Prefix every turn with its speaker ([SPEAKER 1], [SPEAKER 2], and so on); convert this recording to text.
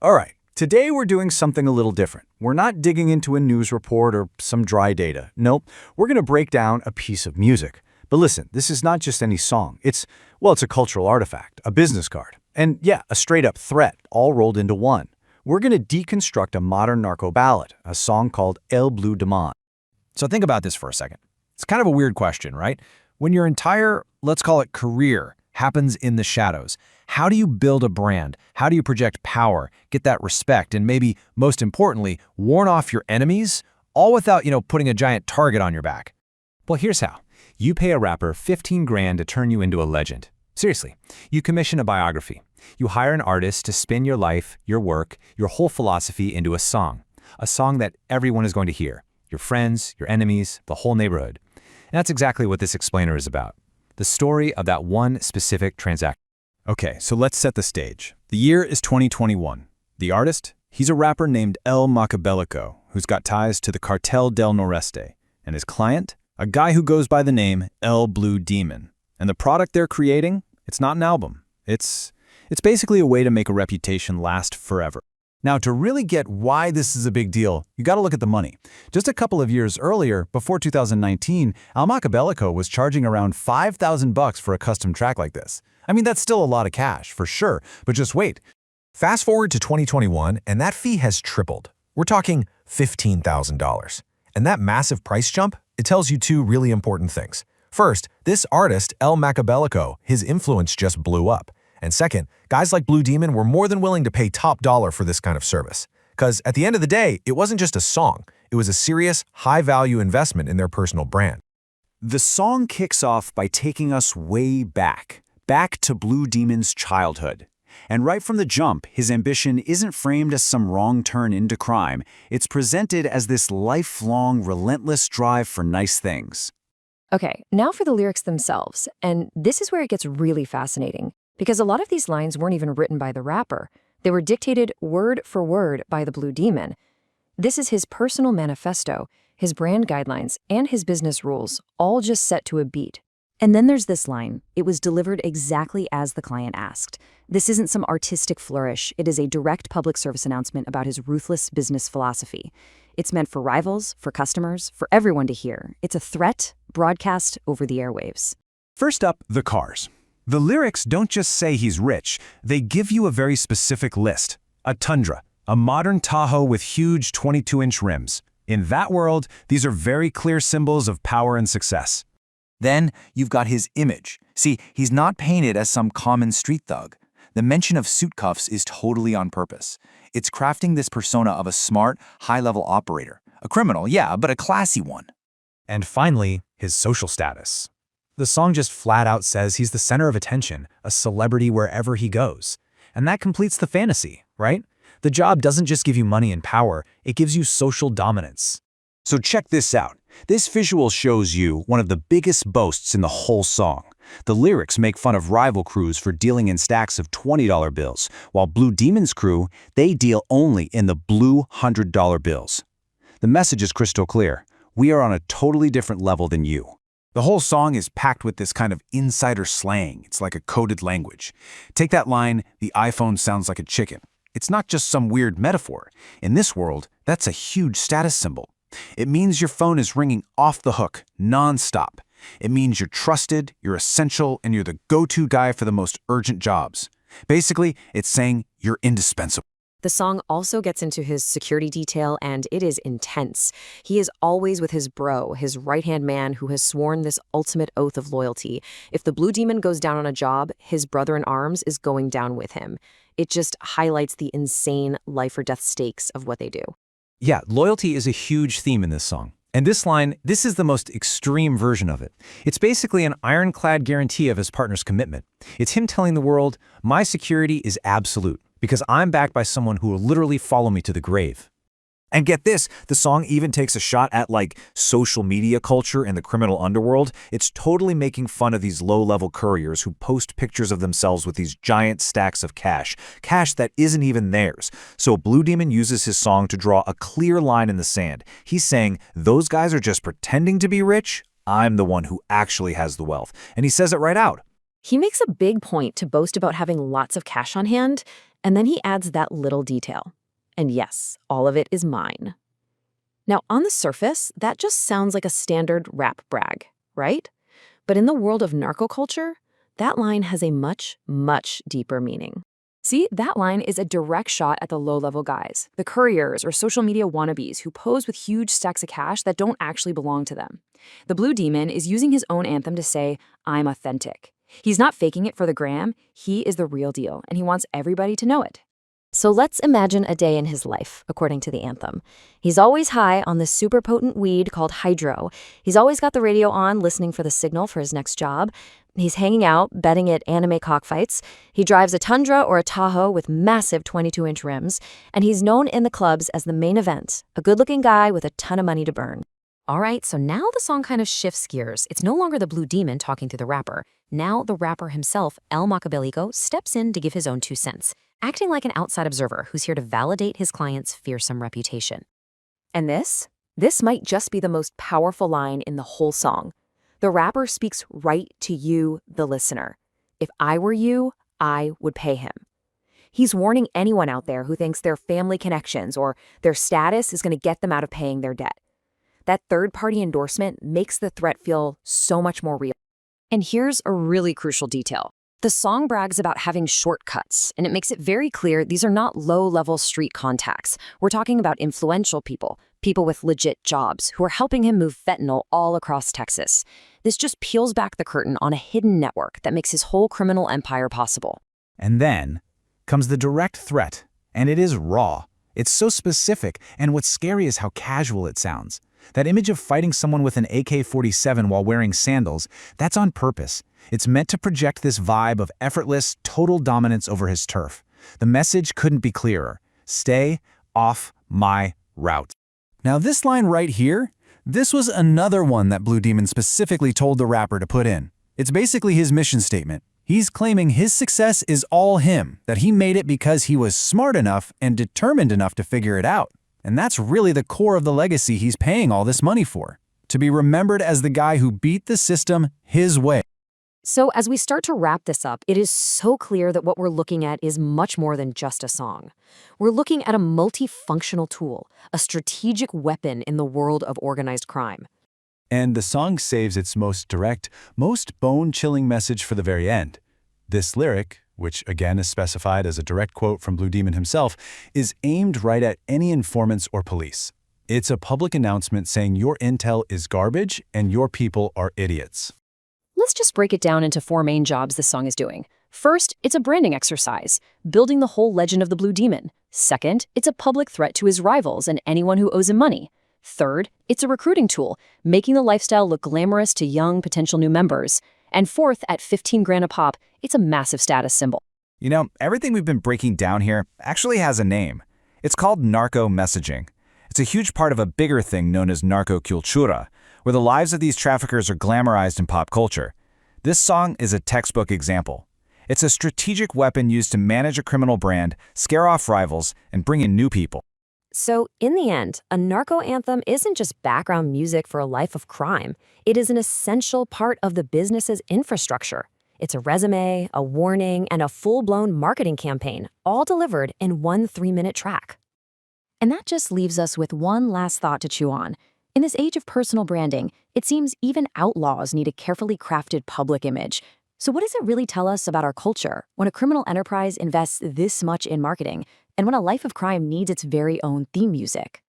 [SPEAKER 1] All right, today we're doing something a little different. We're not digging into a news report or some dry data. Nope, we're going to break down a piece of music. But listen, this is not just any song. It's a cultural artifact, a business card, and yeah, a straight-up threat, all rolled into one. We're going to deconstruct a modern narco ballad, a song called El Blue Demon.
[SPEAKER 2] So think about this for a second. It's kind of a weird question, right? When your entire, let's call it career, happens in the shadows, how do you build a brand? How do you project power, get that respect, and maybe, most importantly, warn off your enemies, all without, putting a giant target on your back?
[SPEAKER 3] Well, here's how. You pay a rapper 15 grand to turn you into a legend. Seriously, you commission a biography. You hire an artist to spin your life, your work, your whole philosophy into a song that everyone is going to hear. Your friends, your enemies, the whole neighborhood. And that's exactly what this explainer is about. The story of that one specific transaction.
[SPEAKER 2] Okay, so let's set the stage. The year is 2021. The artist? He's a rapper named El Makabelico, who's got ties to the Cartel Del Noreste. And his client? A guy who goes by the name El Blue Demon. And the product they're creating? It's not an album. It's basically a way to make a reputation last forever. Now, to really get why this is a big deal, you got to look at the money. Just a couple of years earlier, before 2019, El Makabelico was charging around $5,000 for a custom track like this. I mean, that's still a lot of cash, for sure, but just wait.
[SPEAKER 4] Fast forward to 2021, and that fee has tripled. We're talking $15,000. And that massive price jump, it tells you two really important things. First, this artist, El Makabelico, his influence just blew up. And second, guys like Blue Demon were more than willing to pay top dollar for this kind of service. Because at the end of the day, it wasn't just a song. It was a serious, high-value investment in their personal brand.
[SPEAKER 1] The song kicks off by taking us way back to Blue Demon's childhood. And right from the jump, his ambition isn't framed as some wrong turn into crime. It's presented as this lifelong, relentless drive for nice things.
[SPEAKER 5] Okay, now for the lyrics themselves. And this is where it gets really fascinating. Because a lot of these lines weren't even written by the rapper. They were dictated word for word by the Blue Demon. This is his personal manifesto, his brand guidelines, and his business rules, all just set to a beat.
[SPEAKER 6] And then there's this line. It was delivered exactly as the client asked. This isn't some artistic flourish. It is a direct public service announcement about his ruthless business philosophy. It's meant for rivals, for customers, for everyone to hear. It's a threat broadcast over the airwaves.
[SPEAKER 2] First up, the cars. The lyrics don't just say he's rich, they give you a very specific list. A Tundra, a modern Tahoe with huge 22-inch rims. In that world, these are very clear symbols of power and success.
[SPEAKER 7] Then you've got his image. See, he's not painted as some common street thug. The mention of suit cuffs is totally on purpose. It's crafting this persona of a smart, high-level operator. A criminal, yeah, but a classy one.
[SPEAKER 2] And finally, his social status. The song just flat out says he's the center of attention, a celebrity wherever he goes. And that completes the fantasy, right? The job doesn't just give you money and power, it gives you social dominance.
[SPEAKER 1] So check this out. This visual shows you one of the biggest boasts in the whole song. The lyrics make fun of rival crews for dealing in stacks of $20 bills, while Blue Demon's crew, they deal only in the blue $100 bills. The message is crystal clear. We are on a totally different level than you.
[SPEAKER 4] The whole song is packed with this kind of insider slang. It's like a coded language. Take that line, "The iPhone sounds like a chicken." It's not just some weird metaphor. In this world, that's a huge status symbol. It means your phone is ringing off the hook, non-stop. It means you're trusted, you're essential, and you're the go-to guy for the most urgent jobs. Basically, it's saying you're indispensable.
[SPEAKER 5] The song also gets into his security detail, and it is intense. He is always with his bro, his right-hand man who has sworn this ultimate oath of loyalty. If the Blue Demon goes down on a job, his brother in arms is going down with him. It just highlights the insane life-or-death stakes of what they do.
[SPEAKER 2] Yeah, loyalty is a huge theme in this song. And this line, this is the most extreme version of it. It's basically an ironclad guarantee of his partner's commitment. It's him telling the world, my security is absolute, because I'm backed by someone who will literally follow me to the grave.
[SPEAKER 1] And get this, the song even takes a shot at social media culture and the criminal underworld. It's totally making fun of these low-level couriers who post pictures of themselves with these giant stacks of cash that isn't even theirs. So Blue Demon uses his song to draw a clear line in the sand. He's saying, those guys are just pretending to be rich. I'm the one who actually has the wealth. And he says it right out.
[SPEAKER 6] He makes a big point to boast about having lots of cash on hand,
[SPEAKER 5] And then he adds that little detail. And yes, all of it is mine. Now, on the surface, that just sounds like a standard rap brag, right? But in the world of narco-culture, that line has a much, much deeper meaning. See, that line is a direct shot at the low-level guys, the couriers or social media wannabes who pose with huge stacks of cash that don't actually belong to them. The Blue Demon is using his own anthem to say, I'm authentic. He's not faking it for the gram, he is the real deal, and he wants everybody to know it. So let's imagine a day in his life, according to the anthem. He's always high on this super potent weed called hydro. He's always got the radio on, listening for the signal for his next job. He's hanging out, betting at anime cockfights. He drives a Tundra or a Tahoe with massive 22-inch rims. And he's known in the clubs as the main event, a good-looking guy with a ton of money to burn. All right, so now the song kind of shifts gears. It's no longer the Blue Demon talking to the rapper. Now the rapper himself, El Makabelico, steps in to give his own 2 cents, acting like an outside observer who's here to validate his client's fearsome reputation. And this might just be the most powerful line in the whole song. The rapper speaks right to you, the listener. If I were you, I would pay him. He's warning anyone out there who thinks their family connections or their status is going to get them out of paying their debt. That third-party endorsement makes the threat feel so much more real. And here's a really crucial detail. The song brags about having shortcuts, and it makes it very clear these are not low-level street contacts. We're talking about influential people with legit jobs, who are helping him move fentanyl all across Texas. This just peels back the curtain on a hidden network that makes his whole criminal empire possible.
[SPEAKER 2] And then comes the direct threat, and it is raw. It's so specific, and what's scary is how casual it sounds. That image of fighting someone with an AK-47 while wearing sandals, that's on purpose. It's meant to project this vibe of effortless, total dominance over his turf. The message couldn't be clearer. Stay off my route. Now this line right here, this was another one that Blue Demon specifically told the rapper to put in. It's basically his mission statement. He's claiming his success is all him, that he made it because he was smart enough and determined enough to figure it out. And that's really the core of the legacy he's paying all this money for. To be remembered as the guy who beat the system his way.
[SPEAKER 5] So as we start to wrap this up, it is so clear that what we're looking at is much more than just a song. We're looking at a multifunctional tool, a strategic weapon in the world of organized crime.
[SPEAKER 2] And the song saves its most direct, most bone-chilling message for the very end. This lyric, which again is specified as a direct quote from Blue Demon himself, is aimed right at any informants or police. It's a public announcement saying your intel is garbage and your people are idiots.
[SPEAKER 6] Let's just break it down into 4 main jobs this song is doing. First, it's a branding exercise, building the whole legend of the Blue Demon. Second, it's a public threat to his rivals and anyone who owes him money. Third, it's a recruiting tool, making the lifestyle look glamorous to young potential new members. And fourth, at 15 grand a pop, it's a massive status symbol.
[SPEAKER 1] You know, everything we've been breaking down here actually has a name. It's called narco-messaging. It's a huge part of a bigger thing known as narco-cultura, where the lives of these traffickers are glamorized in pop culture. This song is a textbook example. It's a strategic weapon used to manage a criminal brand, scare off rivals, and bring in new people.
[SPEAKER 5] So, in the end, a narco anthem isn't just background music for a life of crime. It is an essential part of the business's infrastructure. It's a resume, a warning, and a full-blown marketing campaign, all delivered in one 3-minute track. And that just leaves us with one last thought to chew on. In this age of personal branding, it seems even outlaws need a carefully crafted public image. So what does it really tell us about our culture when a criminal enterprise invests this much in marketing, and when a life of crime needs its very own theme music?